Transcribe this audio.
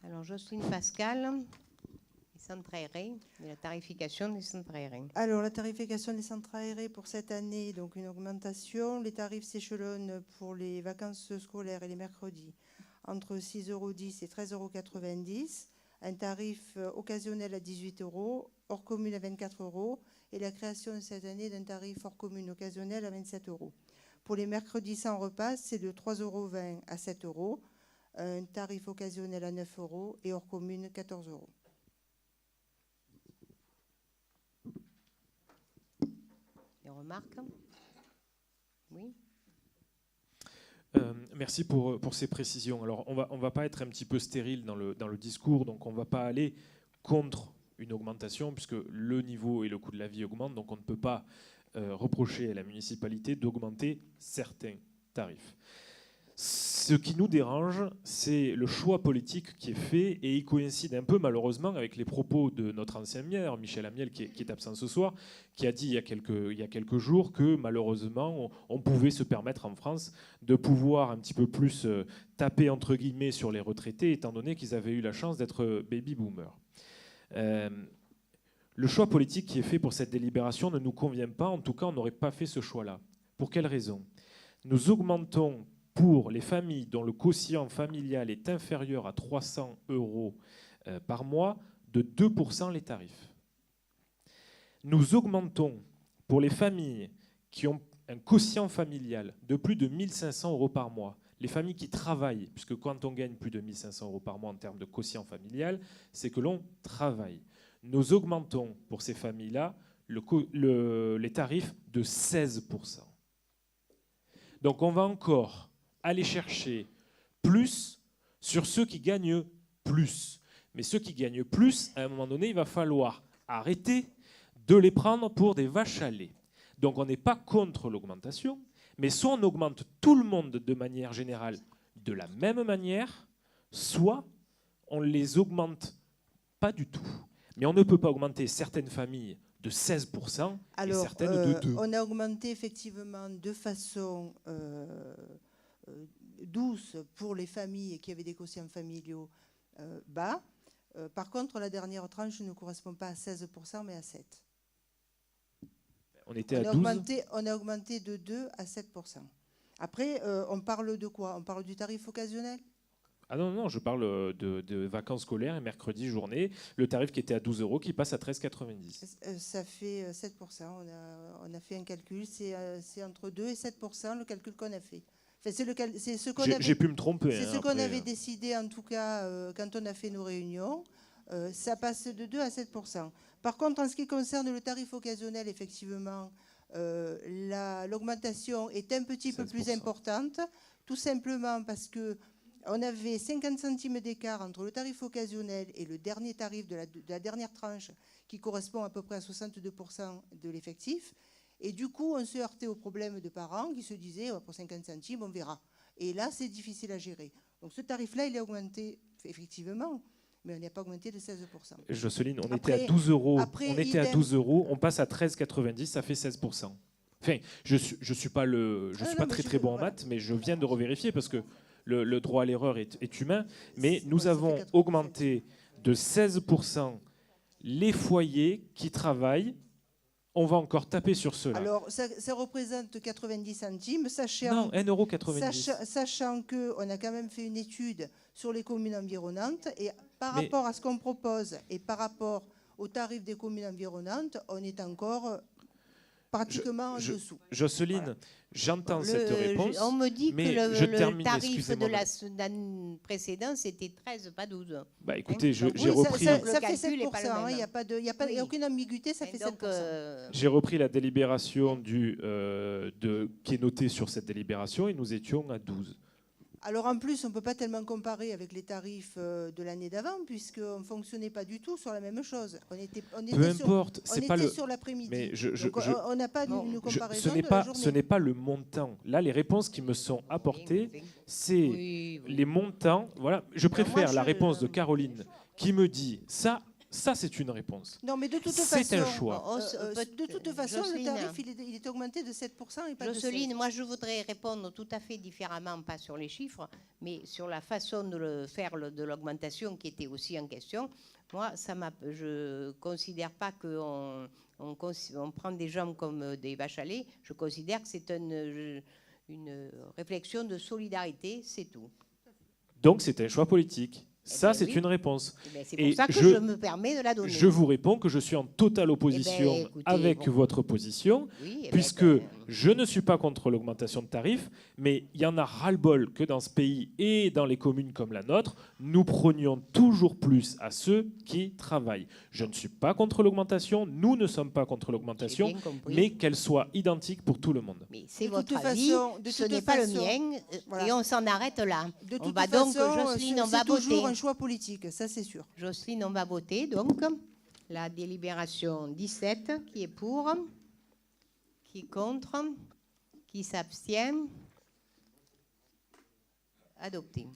Alors, Jocelyne Pascal, les centres aérés, et la tarification des centres aérés. Alors, la tarification des centres aérés pour cette année, donc une augmentation. Les tarifs s'échelonnent pour les vacances scolaires et les mercredis entre 6,10 € et 13,90 €. Un tarif occasionnel à 18 €, hors commune à 24 € et la création cette année d'un tarif hors commune occasionnel à 27 €. Pour les mercredis sans repas, c'est de 3,20 € à 7 €, un tarif occasionnel à 9 € et hors commune 14 €. Des remarques? Oui. Merci pour ces précisions. Alors, on va pas être un petit peu stérile dans le discours, donc on ne va pas aller contre une augmentation, puisque le niveau et le coût de la vie augmentent, donc on ne peut pas reprocher à la municipalité d'augmenter certains tarifs. Ce qui nous dérange, c'est le choix politique qui est fait, et il coïncide un peu malheureusement avec les propos de notre ancien maire, Michel Amiel, qui est absent ce soir, qui a dit il y a quelques jours que malheureusement on pouvait se permettre en France de pouvoir un petit peu plus taper entre guillemets sur les retraités, étant donné qu'ils avaient eu la chance d'être baby-boomers. Le choix politique qui est fait pour cette délibération ne nous convient pas, en tout cas on n'aurait pas fait ce choix-là. Pour quelle raison? Nous augmentons pour les familles dont le quotient familial est inférieur à 300 € par mois de 2% les tarifs. Nous augmentons pour les familles qui ont un quotient familial de plus de 1 500 € par mois, les familles qui travaillent, puisque quand on gagne plus de 1 500 € par mois en termes de quotient familial, c'est que l'on travaille. Nous augmentons pour ces familles-là les tarifs de 16%. Donc on va encore aller chercher plus sur ceux qui gagnent plus. Mais ceux qui gagnent plus, à un moment donné, il va falloir arrêter de les prendre pour des vaches à lait. Donc on n'est pas contre l'augmentation, mais soit on augmente tout le monde de manière générale de la même manière, soit on ne les augmente pas du tout. Mais on ne peut pas augmenter certaines familles de 16% et certaines de 2%. On a augmenté effectivement de façon douce pour les familles qui avaient des quotients familiaux bas. Par contre, la dernière tranche ne correspond pas à 16%, mais à 7%. On était à 12. On a augmenté de 2 à 7%. Après, on parle de quoi? On parle du tarif occasionnel? Ah non, je parle de vacances scolaires et mercredi journée. Le tarif qui était à 12 € qui passe à 13,90. Ça fait 7%. On a fait un calcul. C'est entre 2 et 7% le calcul qu'on a fait. Enfin, c'est ce qu'on avait. J'ai pu me tromper. C'est ce qu'on avait décidé en tout cas quand on a fait nos réunions. Ça passe de 2 à 7%. Par contre, en ce qui concerne le tarif occasionnel, effectivement, l'augmentation est un petit peu plus importante, tout simplement parce que on avait 50 centimes d'écart entre le tarif occasionnel et le dernier tarif de la dernière tranche, qui correspond à peu près à 62% de l'effectif. Et du coup, on se heurtait au problème de parents qui se disaient, pour 50 centimes, on verra. Et là, c'est difficile à gérer. Donc ce tarif-là, il est augmenté, effectivement, mais on n'a pas augmenté de 16%. Jocelyne, on était à 12 €. On était à 12 €, on passe à 13,90, ça fait 16%. Enfin, je suis pas très bon en maths, mais je viens de revérifier parce que le droit à l'erreur est humain. Mais nous avons augmenté de 16% les foyers qui travaillent. On va encore taper sur cela. Alors, ça représente 90 centimes, non, 1,90 €. Sachant qu'on a quand même fait une étude sur les communes environnantes, et par rapport à ce qu'on propose et par rapport au tarif des communes environnantes, on est encore pratiquement en dessous. Jocelyne, voilà. J'entends cette réponse. On me dit que le tarif de l'année précédente, c'était 13, pas 12. Bah, écoutez, j'ai repris... Ça fait 7%, il n'y a aucune ambiguïté, ça fait 7%. J'ai repris la délibération qui est notée sur cette délibération et nous étions à 12. Alors en plus, on ne peut pas tellement comparer avec les tarifs de l'année d'avant, puisqu'on ne fonctionnait pas du tout sur la même chose. On était sur l'après-midi. On n'a pas une comparaison de la journée. Ce n'est pas le montant. Là, les réponses qui me sont apportées, c'est les montants. Voilà. Je préfère la réponse de Caroline qui me dit ça, Ça, c'est une réponse. Non, mais de toute C'est façon, un choix. de toute façon, le Jocelyne. tarif, il est augmenté de 7% et pas de 16%. Jocelyne, moi je voudrais répondre tout à fait différemment, pas sur les chiffres, mais sur la façon de le faire, de l'augmentation qui était aussi en question. Moi, je ne considère pas qu'on prend des gens comme des vaches à lait. Je considère que c'est une réflexion de solidarité, c'est tout. Donc, c'est un choix politique. Ça, ben c'est oui. une réponse. C'est pour ça que je me permets de la donner. Je vous réponds que je suis en totale opposition écoutez, avec votre position, Oui, puisque je ne suis pas contre l'augmentation de tarifs, mais il y en a ras-le-bol que dans ce pays et dans les communes comme la nôtre, nous prenions toujours plus à ceux qui travaillent. Je ne suis pas contre l'augmentation, nous ne sommes pas contre l'augmentation, mais qu'elle soit identique pour tout le monde. Mais c'est votre avis, ce n'est pas le mien, et on s'en arrête là. On va donc, Jocelyne, on va voter. C'est toujours un choix politique, ça c'est sûr. Jocelyne, on va voter donc la délibération 17, qui est pour, qui est contre, qui s'abstient, adopté.